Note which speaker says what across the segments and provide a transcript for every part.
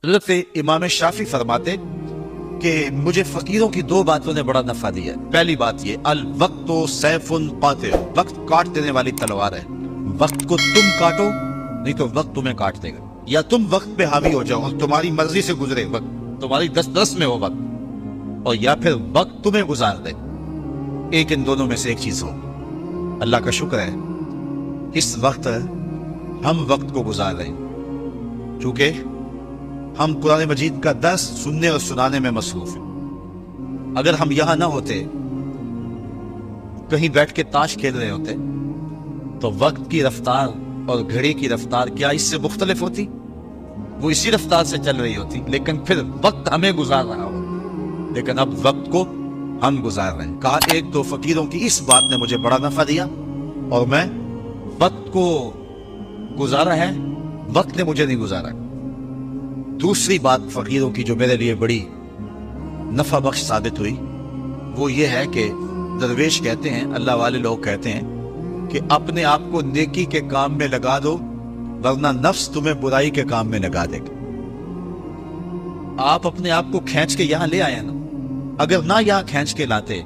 Speaker 1: حضرت امام شافعی فرماتے کہ مجھے فقیروں کی دو باتوں نے بڑا نفع دیا ہے۔ پہلی بات یہ، الوقت سیف قاطع، وقت کاٹ دینے والی تلوار ہے۔ وقت کو تم کاٹو نہیں تو وقت تمہیں کاٹ دے گا، یا تم وقت پہ حاوی ہو جاؤ اور تمہاری مرضی سے گزرے وقت، تمہاری دست میں ہو وقت، اور یا پھر وقت تمہیں گزار دے۔ ایک ان دونوں میں سے ایک چیز ہو۔ اللہ کا شکر ہے اس وقت ہم وقت کو گزار رہے ہیں، چونکہ ہم قرآن مجید کا درس سننے اور سنانے میں مصروف ہیں۔ اگر ہم یہاں نہ ہوتے، کہیں بیٹھ کے تاش کھیل رہے ہوتے، تو وقت کی رفتار اور گھڑی کی رفتار کیا اس سے مختلف ہوتی؟ وہ اسی رفتار سے چل رہی ہوتی، لیکن پھر وقت ہمیں گزار رہا ہو۔ لیکن اب وقت کو ہم گزار رہے ہیں۔ کہا ایک دو فقیروں کی اس بات نے مجھے بڑا نفع دیا اور میں وقت کو گزارا ہے، وقت نے مجھے نہیں گزارا۔ دوسری بات فقیروں کی جو میرے لیے بڑی نفع بخش ثابت ہوئی، وہ یہ ہے کہ درویش کہتے ہیں، اللہ والے لوگ کہتے ہیں کہ اپنے آپ کو نیکی کے کام میں لگا دو ورنہ نفس تمہیں برائی کے کام میں لگا دے گا۔ آپ اپنے آپ کو کھینچ کے یہاں لے آئے نا، اگر نہ یہاں کھینچ کے لاتے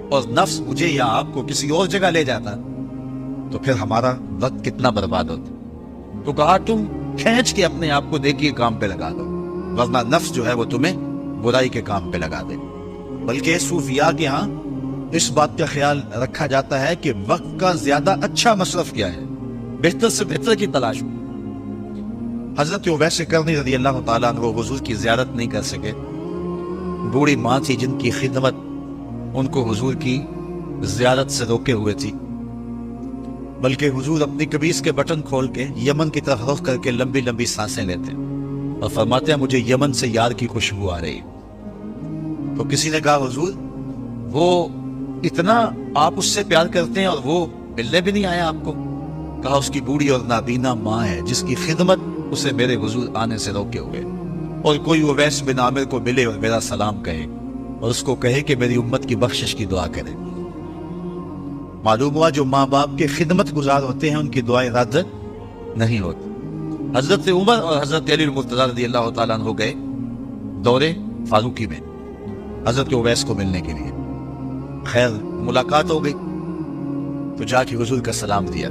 Speaker 1: اور نفس مجھے یا آپ کو کسی اور جگہ لے جاتا تو پھر ہمارا وقت کتنا برباد ہوتا۔ تو کہا تم کھینچ کے اپنے آپ کو نیکی کے کام پہ لگا دو ورنہ نفس جو ہے وہ تمہیں برائی کے کام پہ لگا دے۔ بلکہ صوفیاء کے ہاں اس بات کا خیال رکھا جاتا ہے کہ وقت کا زیادہ اچھا مصرف کیا ہے، بہتر سے بہتر کی تلاش میں۔ حضرت اویس کرنی رضی اللہ تعالیٰ عنہ حضور کی زیارت نہیں کر سکے۔ بوڑھی ماں تھی جن کی خدمت ان کو حضور کی زیارت سے روکے ہوئے تھی، بلکہ حضور اپنی قمیص کے بٹن کھول کے یمن کی طرف رخ کر کے لمبی لمبی سانسیں لیتے اور فرماتے ہیں مجھے یمن سے یار کی خوشبو آ رہی۔ تو کسی نے کہا حضور وہ اتنا آپ اس سے پیار کرتے ہیں اور وہ ملنے بھی نہیں آیا آپ کو؟ کہا اس کی بوڑھی اور نابینا ماں ہے جس کی خدمت اسے میرے حضور آنے سے روکے ہوئے، اور کوئی اویس بن عامر کو ملے اور میرا سلام کہے اور اس کو کہے کہ میری امت کی بخشش کی دعا کرے۔ معلوم ہوا جو ماں باپ کے خدمت گزار ہوتے ہیں ان کی دعائیں رد نہیں ہوتی۔ حضرت عمر اور حضرت علی المرتضیٰ رضی اللہ تعالیٰ عنہ گئے دورے فاروقی میں حضرت اویس کو ملنے کے لیے۔ خیر ملاقات ہو گئی تو جا کے حضور کا سلام دیا،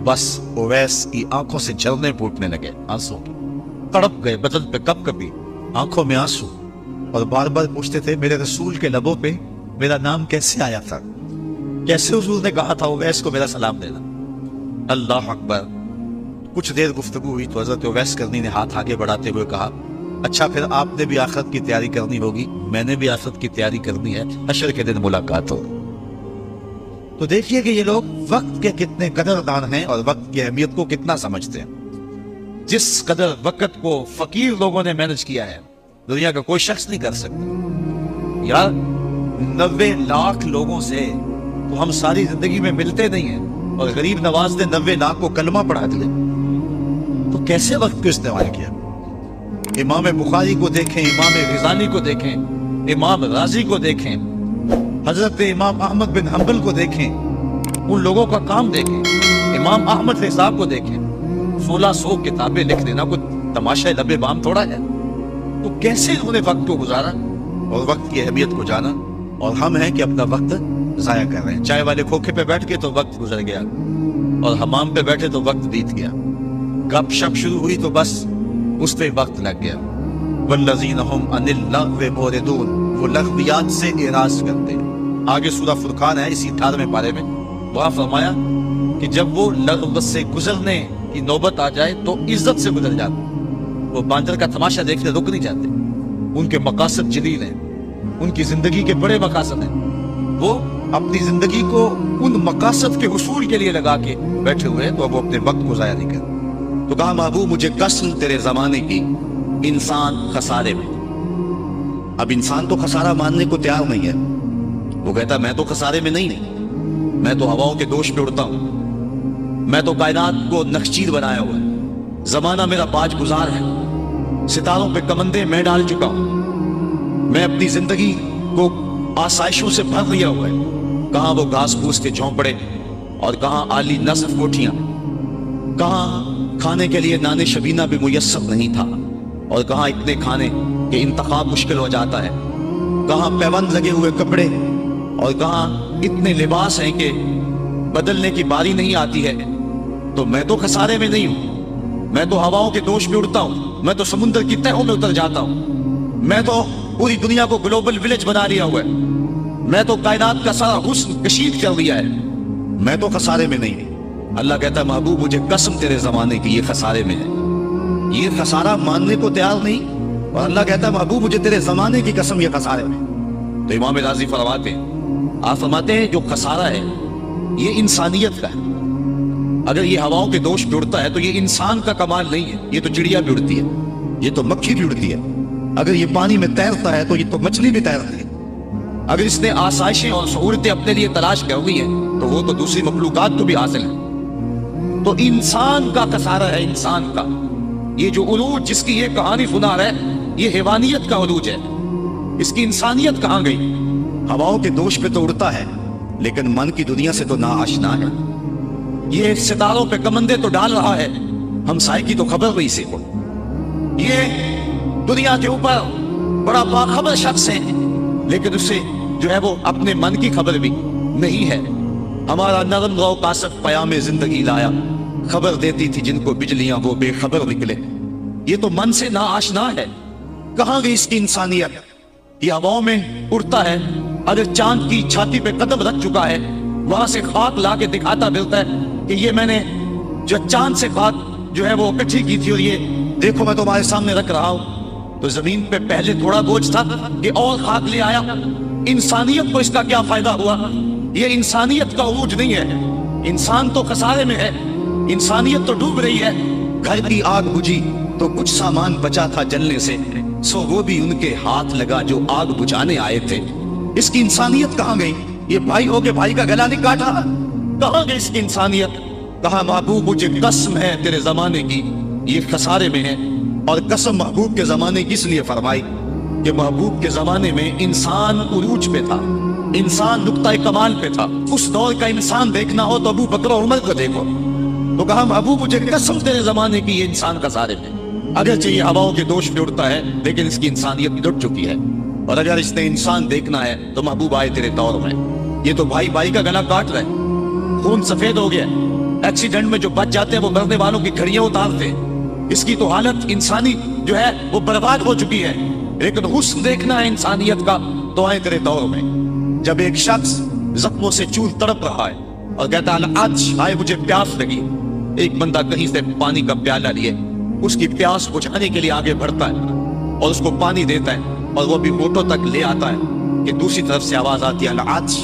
Speaker 1: بس اویس کی آنکھوں سے جھرنے پھوٹنے لگے آنسو، تڑپ گئے بدن پہ کپ کپی، آنکھوں میں آنسو، اور بار بار پوچھتے تھے میرے رسول کے لبوں پہ میرا نام کیسے آیا تھا، کیسے حضور نے کہا تھا اویس کو میرا سلام دینا۔ اللہ اکبر۔ کچھ دیر گفتگو ہوئی تو حضرت اویس کرنی نے ہاتھ آگے بڑھاتے ہوئے کہا اچھا پھر آپ نے بھی آخرت کی تیاری کرنی ہوگی، میں نے بھی آخرت کی تیاری کرنی ہے، حشر کے دن ملاقات ہو۔ تو دیکھیے کہ یہ لوگ وقت کے کتنے قدردان ہیں اور وقت کی اہمیت کو کتنا سمجھتے ہیں۔ جس قدر وقت کو فقیر لوگوں نے مینج کیا ہے دنیا کا کوئی شخص نہیں کر سکتا۔ یار 90 لاکھ لوگوں سے تو ہم ساری زندگی میں ملتے نہیں ہیں، اور غریب نواز نے 90 لاکھ کو کلمہ پڑھا دیا، تو کیسے وقت کو استعمال کیا؟ امام بخاری کو دیکھیں، امام غزالی کو دیکھیں، امام رازی کو دیکھیں، حضرت امام احمد بن حنبل کو دیکھیں، ان لوگوں کا کام دیکھیں، امام احمد صاحب کو دیکھیں، 1600 کتابیں لکھ دینا کوئی تماشا لب بام تھوڑا ہے۔ تو کیسے انہوں نے وقت کو گزارا اور وقت کی اہمیت کو جانا، اور ہم ہیں کہ اپنا وقت ضائع کر رہے ہیں۔ چائے والے کھوکھے پہ بیٹھ کے تو وقت گزر گیا، اور حمام پہ بیٹھے تو وقت بیت گیا، گپ شپ شروع ہوئی تو بس اس پہ وقت لگ گیا۔ والذین ہم عن اللغو معرضون، وہ لغویات سے اعراض کرتے ہیں۔ آگے سورہ فرقان ہے اسی 18ویں پارے میں، وہاں فرمایا کہ جب وہ لغو سے گزرنے کی نوبت آ جائے تو عزت سے گزر جاتے، وہ باندر کا تماشا دیکھنے رک نہیں جاتے۔ ان کے مقاصد جلیل ہیں، ان کی زندگی کے بڑے مقاصد ہیں، وہ اپنی زندگی کو ان مقاصد کے حصول کے لیے لگا کے بیٹھے ہوئے ہیں، تو وہ اپنے وقت کو ضائع نہیں کرتے۔ تو کہا محبوب مجھے قسم تیرے زمانے کی، انسان خسارے میں۔ اب انسان تو خسارہ ماننے کو تیار نہیں ہے، وہ کہتا میں تو خسارے میں نہیں، میں تو ہواؤں کے دوش پہ اڑتا ہوں، میں تو کائنات کو نخچیر بنایا ہوا ہے، زمانہ میرا باج گزار ہے، ستاروں پہ کمندے میں ڈال چکا ہوں، میں اپنی زندگی کو آسائشوں سے بھر لیا ہوا ہے، کہاں وہ گھاس پھوس کے جھونپڑے اور کہاں عالی نصف کوٹھیاں، کہاں کھانے کے لیے نان شبینہ بھی میسر نہیں تھا، اور کہاں اتنے کھانے کہ انتخاب مشکل ہو جاتا ہے، کہاں پیوند لگے ہوئے کپڑے، اور کہاں اتنے لباس ہیں کہ بدلنے کی باری نہیں آتی ہے۔ تو میں تو خسارے میں نہیں ہوں، میں تو ہواؤں کے دوش میں اڑتا ہوں، میں تو سمندر کی تہوں میں اتر جاتا ہوں، میں تو پوری دنیا کو گلوبل ولیج بنا لیا ہوا ہے، میں تو کائنات کا سارا حسن کشید کر لیا ہے، میں تو خسارے میں نہیں ہوں۔ اللہ کہتا ہے محبوب مجھے قسم تیرے زمانے کی یہ خسارے میں ہے، یہ خسارہ ماننے کو تیار نہیں، اور اللہ کہتا ہے محبوب مجھے تیرے زمانے کی قسم یہ خسارے میں۔ تو امام راضی فرماتے ہیں، آپ فرماتے ہیں جو خسارہ ہے یہ انسانیت کا ہے۔ اگر یہ ہواؤں کے دوش پہ اڑتا ہے تو یہ انسان کا کمال نہیں ہے، یہ تو چڑیا بھی اڑتی ہے، یہ تو مکھی بھی اڑتی ہے۔ اگر یہ پانی میں تیرتا ہے تو یہ تو مچھلی بھی تیرتی ہے۔ اگر اس نے آسائشیں اور سہولتیں اپنے لیے تلاش کر لی ہیں تو وہ تو دوسری مخلوقات کو بھی حاصل ہے۔ تو انسان کا خسارہ ہے، انسان کا۔ یہ جو عروج جس کی یہ کہانی سنا رہا ہے یہ حیوانیت کا عروج ہے، اس کی انسانیت کہاں گئی؟ ہواؤں کے دوش پہ تو اڑتا ہے لیکن من کی دنیا سے تو نا آشنا ہے۔ یہ ستاروں پہ کمندے تو ڈال رہا ہے، ہمسائے کی تو خبر نہیں سے کو۔ یہ دنیا کے اوپر بڑا باخبر شخص ہے لیکن اسے جو ہے وہ اپنے من کی خبر بھی نہیں ہے۔ ہمارا نرم رو قاصد پیام زندگی لایا، خبر دیتی تھی جن کو بجلیاں وہ بے خبر نکلے۔ یہ تو من سے نا آشنا ہے، کہاں گئی اس کی انسانیت؟ یہ ہواؤں میں اڑتا ہے، اگر چاند کی چھاتی پہ قدم رکھ چکا ہے وہاں سے خاک لا کے دکھاتا ملتا ہے کہ یہ میں نے جو چاند سے خاک جو ہے وہ اکٹھی کی تھی اور یہ دیکھو میں تمہارے سامنے رکھ رہا ہوں۔ تو زمین پہ پہلے تھوڑا بوجھ تھا کہ اور خاک لے آیا۔ انسانیت کو اس کا کیا فائدہ ہوا؟ یہ انسانیت کا عروج نہیں ہے، انسان تو خسارے میں ہے، انسانیت تو ڈوب رہی ہے۔ گھر کی آگ بجھی تو کچھ سامان بچا تھا جلنے سے، سو وہ بھی ان کے ہاتھ لگا جو آگ بجھانے آئے تھے۔ اس کی انسانیت کہاں گئی؟ یہ بھائی ہو کے بھائی کا گلا نہیں کاٹا، کہاں گئی اس کی انسانیت؟ کہا محبوب مجھے قسم ہے تیرے زمانے کی یہ خسارے میں ہے۔ اور قسم محبوب کے زمانے کی اس لیے فرمائی کہ محبوب کے زمانے میں انسان عروج پہ تھا، انسان نقطہ کمال پہ تھا۔ اس دور کا انسان دیکھنا ہو تو ابو بکر و عمر کو دیکھو۔ تو کہا محبوب مجھے قسم تیرے زمانے کی یہ انسان خسارے میں، اگرچہ یہ ہواؤں کے دوش پہ اڑتا ہے لیکن اس کی انسانیت لٹ چکی ہے۔ اور اگر اس نے انسان دیکھنا ہے تو محبوب آئے تیرے دور میں۔ یہ تو بھائی بھائی کا گلا کاٹ رہے، خون سفید ہو گیا، ایکسیڈنٹ میں جو بچ جاتے ہیں وہ مرنے والوں کی گھڑیاں اتارتے ہیں۔ اس کی تو حالت انسانی جو ہے وہ برباد ہو چکی ہے، لیکن حسن دیکھنا ہے انسانیت کا تو آئے تیرے دور میں۔ جب ایک شخص زخموں سے چور تڑپ رہا ہے اور کہتا ہے آج آئے مجھے پیاس لگی، ایک بندہ کہیں سے پانی کا پیالہ لیے اس کی پیاس بجھانے کے لیے آگے بڑھتا ہے اور اس کو پانی دیتا ہے اور وہ بھی ہونٹوں تک لے آتا ہے کہ دوسری طرف سے آواز آتی ہے آج،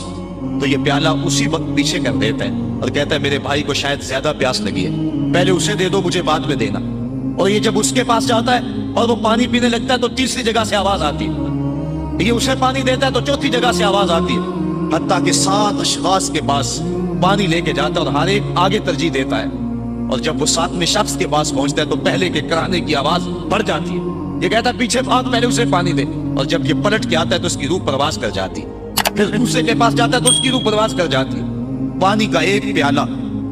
Speaker 1: تو یہ پیالہ اسی وقت پیچھے کر دیتا ہے اور کہتا ہے میرے بھائی کو شاید زیادہ پیاس لگی ہے، پہلے اسے دے دو مجھے بعد میں دینا۔ اور یہ جب اس کے پاس جاتا ہے اور وہ پانی پینے لگتا ہے تو تیسری جگہ سے آواز آتی ہے، یہ اسے پانی دیتا ہے تو چوتھی جگہ سے آواز آتی ہے، حتیٰ کہ 7 اشخاص کے پاس پانی لے کے جاتا ہے اور ہر ایک آگے ترجیح دیتا ہے۔ اور جب وہ 7ویں شخص کے پاس پہنچتا ہے تو پہلے کے کرانے کی آواز بڑھ جاتی ہے، یہ کہتا ہے پیچھے بھاگ پہلے اسے پانی دے۔ اور جب یہ پلٹ کے آتا ہے تو اس کی روح پرواز کر جاتی ہے، پھر دوسرے کے پاس جاتا ہے تو اس کی روح پرواز کر جاتی ہے۔ پانی کا ایک پیالہ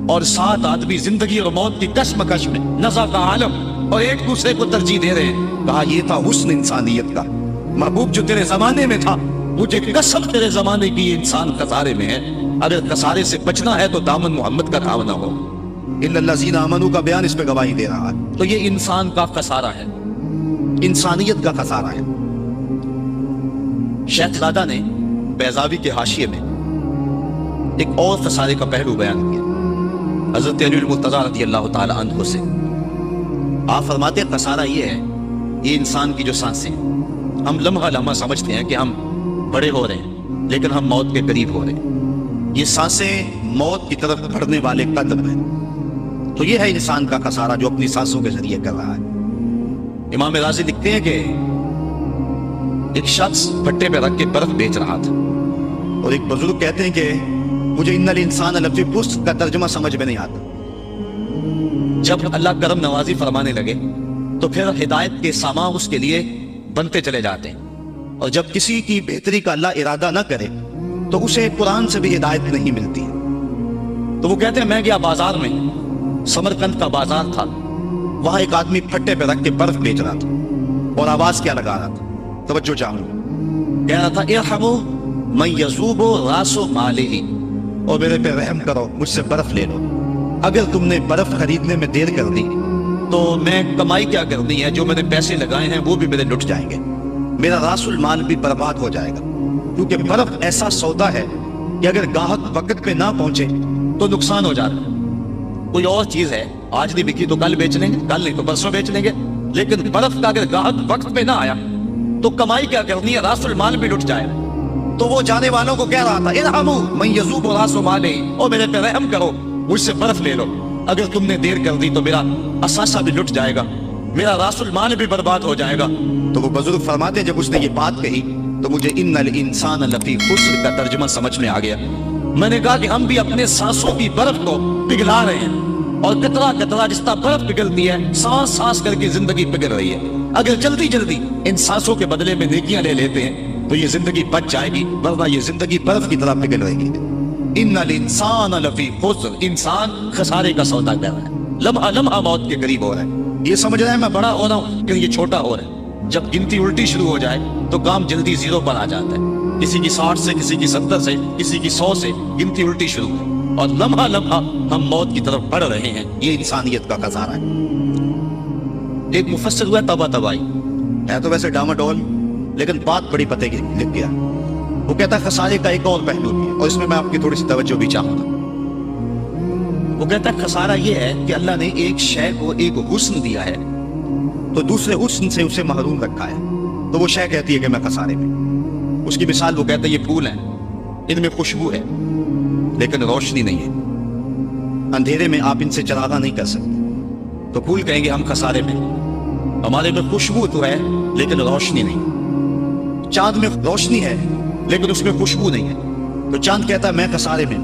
Speaker 1: اور 7 آدمی زندگی اور موت کی کشمکش میں نزع کا عالم اور ایک دوسرے کو ترجیح دے رہے ہیں۔ کہا یہ تھا حسن انسانیت کا۔ محبوب جو تیرے زمانے میں تھا مجھے قسم تیرے زمانے کی یہ انسان خسارے میں ہے، اگر خسارے سے بچنا ہے تو دامن محمد کا تھامنا ہو۔ الا الذین آمنوا کا بیان اس پہ گواہی دے رہا ہے۔ تو یہ انسان کا خسارہ ہے، انسانیت کا خسارہ ہے۔ شیخ زادہ نے بیضاوی کے حاشیے میں ایک اور خسارے کا پہلو بیان کیا حضرت علی المرتضیٰ رضی اللہ تعالی عنہ سے۔ آپ فرماتے ہیں خسارہ یہ ہے، یہ انسان کی جو سانسیں، ہم لمحہ لمحہ سمجھتے ہیں کہ ہم بڑے ہو رہے ہیں لیکن ہم موت کے قریب ہو رہے ہیں، یہ سانسیں موت کی طرف بڑھنے والے قدم ہیں۔ تو یہ ہے انسان کا خسارہ جو اپنی سانسوں کے ذریعے کر رہا ہے۔ امام راضی لکھتے ہیں کہ ایک شخص بھٹے پہ رکھ کے برف بیچ رہا تھا اور ایک بزرگ کہتے ہیں کہ مجھے ان الانسان لفظ پست کا ترجمہ سمجھ میں نہیں آتا۔ جب اللہ کرم نوازی فرمانے لگے تو پھر ہدایت کے سامان اس کے لیے بنتے چلے جاتے ہیں، اور جب کسی کی بہتری کا اللہ ارادہ نہ کرے تو اسے قرآن سے بھی ہدایت نہیں ملتی۔ تو وہ کہتے ہیں میں گیا بازار میں، سمرقند کا بازار تھا، وہاں ایک آدمی پھٹے پہ رکھ کے برف بیچ رہا تھا۔ اور آواز کیا لگا رہا تھا؟ توجہ چاہوں، کہہ رہا تھا ارحموا من یذوب راس مالہ، اور میرے پہ رحم کرو، مجھ سے برف لے لو۔ اگر تم نے برف خریدنے میں دیر کر دی تو میں کمائی کیا کرنی ہے؟ جو میں نے پیسے لگائے ہیں وہ بھی میرے لٹ جائیں گے، میرا راس المال بھی برباد ہو جائے گا، کیونکہ برف ایسا سودا ہے کہ اگر گاہک وقت پہ نہ پہنچے تو نقصان ہو جاتا ہے۔ کوئی اور چیز ہے آج نہیں بکی تو کل بیچ لیں گے، کل نہیں تو پرسوں بیچ لیں گے، لیکن برف کا اگر گاہک وقت پہ نہ آیا تو کمائی کیا کرنی ہے؟ راس المال بھی لٹ جائے گا۔ تو وہ جانے والوں کو کہہ رہا تھا ارحموا من یذوب راس مالہ، اور میرے پہ رحم کرو، مجھ سے برف لے لو، اگر تم نے دیر کر دی تو میرا اثاثہ بھی لٹ جائے گا، میرا راس المال بھی برباد ہو جائے گا۔ تو وہ بزرگ فرماتے جب اس نے یہ بات کہی تو مجھے ان الانسان لفی خسر کا ترجمہ سمجھ میں آ گیا۔ میں نے کہا کہ ہم بھی اپنے سانسوں کی برف کو پگھلا رہے ہیں، اور قطرہ قطرہ جس طرح برف پگھلتی ہے، سانس سانس کر کے زندگی پگھل رہی ہے۔ اگر جلدی جلدی ان سانسوں کے بدلے میں نیکیاں لے لیتے ہیں تو یہ زندگی بچ جائے گی، ورنہ یہ زندگی برف کی طرح پگھل رہی ہے۔ ان الانسان لفی خسر، انسان خسارے کا سودا کر رہا ہے، لمحہ لمحہ موت کے قریب ہو رہا ہے، یہ سمجھ رہا ہے میں بڑا ہو رہا ہوں کہ یہ چھوٹا ہو رہا ہے۔ جب گنتی الٹی شروع ہو جائے تو کام جلدی زیرو پر آ جاتا ہے، کسی کی 60 سے، کسی کی 70 سے، کسی کی 100 سے گنتی الٹی شروع ہے، اور لمحہ لمحہ ہم موت کی طرف بڑھ رہے ہیں۔ یہ انسانیت کا خزانہ ہے۔ ایک مفسر ہوا تبا تبائی ہے تو ویسے ڈاماڈول، لیکن بات بڑی پتے کی لکھ گیا۔ وہ کہتا ہے خسارے کا ایک اور پہلو بھی ہے، اور اس میں آپ کی تھوڑی سی توجہ بھی چاہوں گا۔ وہ کہتا ہے خسارہ یہ ہے کہ اللہ نے ایک شے کو ایک حسن دیا ہے تو دوسرے حسن سے اسے محروم رکھا ہے، تو وہ شے کہتی ہے کہ میں خسارے میں۔ اس کی مثال وہ کہتا ہے یہ پھول ہیں، ان میں خوشبو ہے لیکن روشنی نہیں ہے، اندھیرے میں آپ ان سے چراغاں نہیں کر سکتے، تو پھول کہیں گے ہم خسارے میں، ہمارے میں خوشبو تو ہے لیکن روشنی نہیں۔ چاند میں روشنی ہے لیکن اس میں خوشبو نہیں ہے، تو چاند کہتا ہے میں خسارے میں،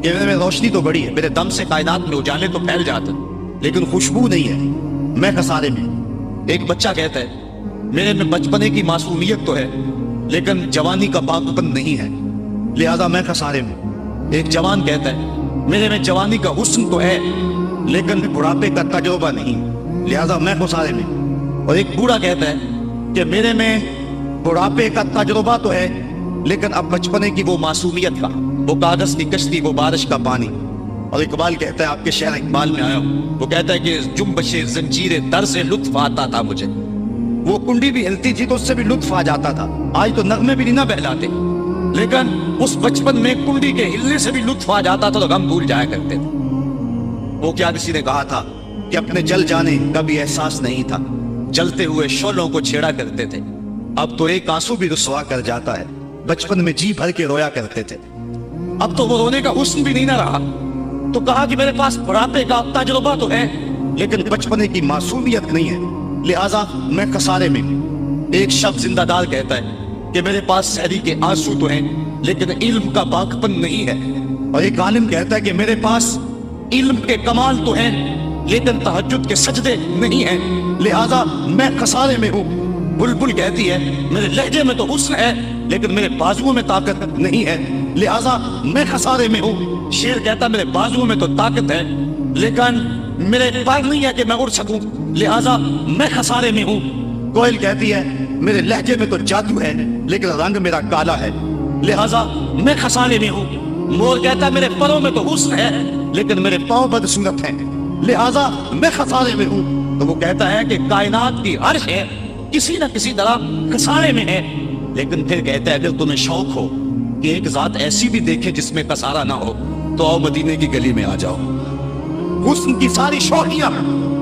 Speaker 1: کہ میرے میں روشنی تو بڑی ہے، میرے دم سے کائنات میں اجالے تو پھیل جاتے لیکن خوشبو نہیں ہے، میں خسارے میں۔ ایک بچہ کہتا ہے میرے میں بچپنے کی معصومیت تو ہے لیکن جوانی کا پاکپن نہیں ہے، لہذا میں خسارے میں۔ ایک جوان کہتا ہے میرے میں جوانی کا حسن تو ہے لیکن بڑھاپے کا تجربہ نہیں، لہذا میں خسارے میں۔ اور ایک بوڑھا کہتا ہے کہ میرے میں بڑھاپے کا تجربہ تو ہے لیکن اب بچپنے کی وہ معصومیت کا، وہ کاغذ کی کشتی، وہ بارش کا پانی۔ اور اقبال کہتا ہے، آپ کے شعر اقبال میں آیا ہوں، وہ کہتا ہے کہ جنبش زنجیر در سے لطف آتا تھا مجھے، وہ کنڈی بھی ہلتی تھی تو اس سے بھی لطف آ جاتا تھا، آج تو نغمے بھی نہیں نہ بہلاتے، لیکن اس بچپن میں کنڈی کے ہلنے سے بھی لطف آ جاتا تھا تو غم بھول جایا کرتے تھے۔ وہ کیا کسی نے کہا تھا کہ اپنے جل جانے کا بھی احساس نہیں تھا، جلتے ہوئے شعلوں کو چھیڑا کرتے تھے، اب تو ایک آنسو بھی رسوا کر جاتا ہے، بچپن میں جی بھر کے رویا کرتے تھے، اب تو وہ رونے کا حسن بھی نہیں نہ رہا۔ تو کہا کہ میرے پاس بڑھاپے کا تجربہ تو ہے لیکن بچپنے کی معصومیت نہیں ہے، لہٰذا میں خسارے میں۔ ایک شخص زندہ دار کہتا ہے کہ میرے پاس سحری کے آنسو تو ہیں لیکن علم کا پاکپن نہیں ہے، اور ایک عالم کہتا ہے کہ میرے پاس علم کے کمال تو ہیں لیکن تہجد کے سجدے نہیں ہیں، لہذا میں خسارے میں ہوں۔ بلبل کہتی ہے میرے لہجے میں تو حسن ہے لیکن میرے بازوؤں میں طاقت نہیں ہے، لہذا میں خسارے میں ہوں۔ شیر کہتا ہے میرے بازوؤں میں تو طاقت ہے لیکن میرے پیر نہیں ہے کہ میں اڑ سکوں، لہذا میں خسارے میں ہوں۔ کوئل کہتی ہے میرے لہجے میں تو جادو ہے لیکن رنگ میرا کالا ہے، لہذا میں خسارے میں ہوں۔ مور کہتا ہے میرے پروں میں تو حسن ہے لیکن میرے پاؤں بدسورت ہیں، لہذا میں خسارے میں ہوں۔ تو وہ کہتا ہے کہ کائنات کی ہر شے کسی نہ کسی طرح خسارے میں ہے، لیکن پھر کہتا ہے اگر تمہیں شوق ہو کہ ایک ذات ایسی بھی دیکھے جس میں خسارہ نہ ہو تو آؤ مدینے کی گلی میں آ جاؤ۔ حسن کی ساری شوقیاں،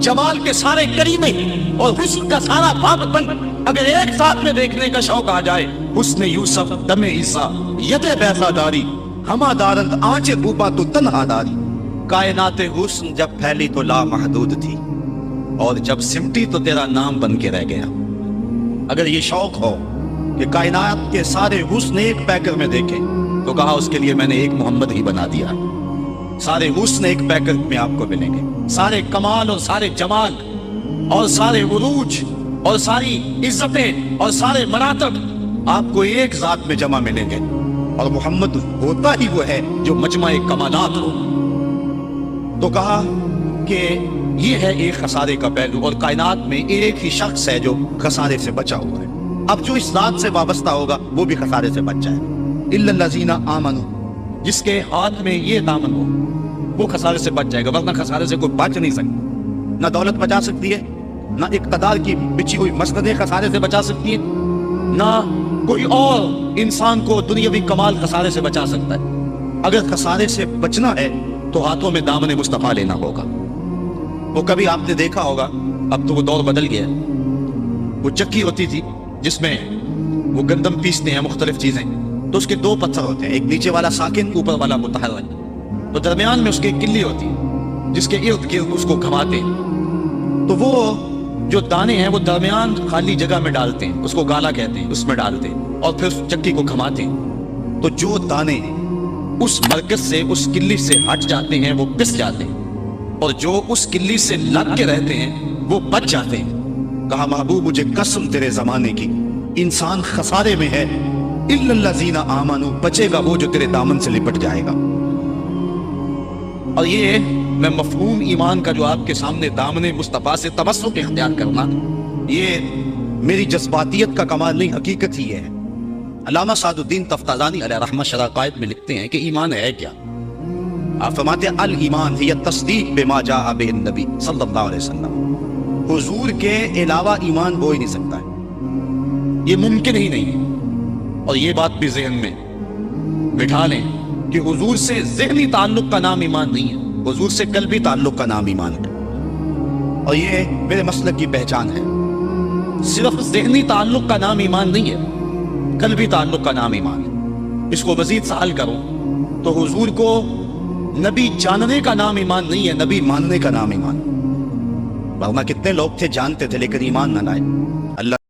Speaker 1: جمال کے سارے کریمے اور حسن کا سارا پاکپن اگر ایک ساتھ میں دیکھنے کا شوق آ جائے، حسن یوسف دم عیسیٰ ید بیضا داری ہما دارند آنچ بوبا تو تنہا داری۔ کائنات حسن جب پھیلی تو لامحدود تھی اور جب سمٹی تو تیرا نام بن کے رہ گیا۔ اگر یہ شوق ہو کہ کائنات کے سارے حسن ایک پیکر میں دیکھیں تو کہا اس کے لیے میں نے ایک محمد ہی بنا دیا۔ سارے حسن ایک پیکر میں آپ کو ملیں گے، سارے کمال اور سارے جمال اور سارے عروج اور ساری عزتیں اور سارے مراتب آپ کو ایک ذات میں جمع ملیں گے، اور محمد ہوتا ہی وہ ہے جو مجمع کمالات ہو۔ تو کہا کہ یہ ہے ایک خسارے کا پہلو، اور کائنات میں ایک ہی شخص ہے جو خسارے سے بچا ہوا ہے۔ اب جو اس ذات سے وابستہ ہوگا وہ بھی خسارے سے بچ جائے۔ الا الذین آمنوا، جس کے ہاتھ میں یہ دامن ہو وہ خسارے سے بچ جائے گا، ورنہ خسارے سے کوئی بچ نہیں سکتا۔ نہ دولت بچا سکتی ہے، نہ اقتدار کی بچھی ہوئی مسندیں خسارے سے بچا سکتی ہیں، نہ کوئی اور انسان کو دنیاوی کمال خسارے سے بچا سکتا ہے۔ اگر خسارے سے بچنا ہے تو ہاتھوں میں دامن مصطفیٰ لینا ہوگا۔ وہ کبھی آپ نے دیکھا ہوگا، اب تو وہ دور بدل گیا، وہ چکی ہوتی تھی جس میں وہ گندم پیستے ہیں، مختلف چیزیں، تو اس کے دو پتھر ہوتے ہیں، ایک نیچے والا ساکن، اوپر والا متحرک، تو درمیان میں اس کی کلی ہوتی ہے جس کے ارد گرد اس کو گھماتے ہیں، تو وہ جو دانے ہیں وہ درمیان خالی جگہ میں ڈالتے ہیں، اس کو گالا کہتے ہیں، اس میں ڈالتے ہیں اور پھر اس چکی کو گھماتے ہیں، تو جو دانے اس مرکز سے، اس کلی سے ہٹ جاتے ہیں وہ پس جاتے ہیں، اور جو اس کلی سے لگ کے رہتے ہیں وہ بچ جاتے ہیں۔ کہا محبوب مجھے قسم تیرے زمانے کی، انسان خسارے میں ہے، الا الذین آمنوا، بچے گا وہ جو تیرے دامن سے لپٹ جائے گا۔ اور یہ میں مفہوم ایمان کا جو آپ کے سامنے دامن مصطفیٰ سے تمسک اختیار کرنا، یہ میری جذباتیت کا کمال نہیں، حقیقت ہی ہے۔ علامہ سعد الدین تفتازانی علیہ رحمہ شرح قائد میں لکھتے ہیں کہ ایمان ہے کیا؟ آپ فرماتے ہیں الایمان ہی تصدیق بما جاء بہ النبی صلی اللہ علیہ وسلم، حضور کے علاوہ ایمان ہو ہی نہیں سکتا ہے، یہ ممکن ہی نہیں ہے۔ اور یہ بات بھی ذہن میں بٹھا لیں کہ حضور سے ذہنی تعلق کا نام ایمان نہیں ہے، حضور سے قلبی تعلق کا نام ایمان ہے، اور یہ میرے مسلک کی پہچان ہے۔ صرف ذہنی تعلق کا نام ایمان نہیں ہے، قلبی تعلق کا نام ایمان ہے۔ اس کو مزید سہل کروں تو حضور کو نبی جاننے کا نام ایمان نہیں ہے، نبی ماننے کا نام ایمان ہے۔ ورنہ کتنے لوگ تھے جانتے تھے لیکن ایمان نہ لائے۔ اللہ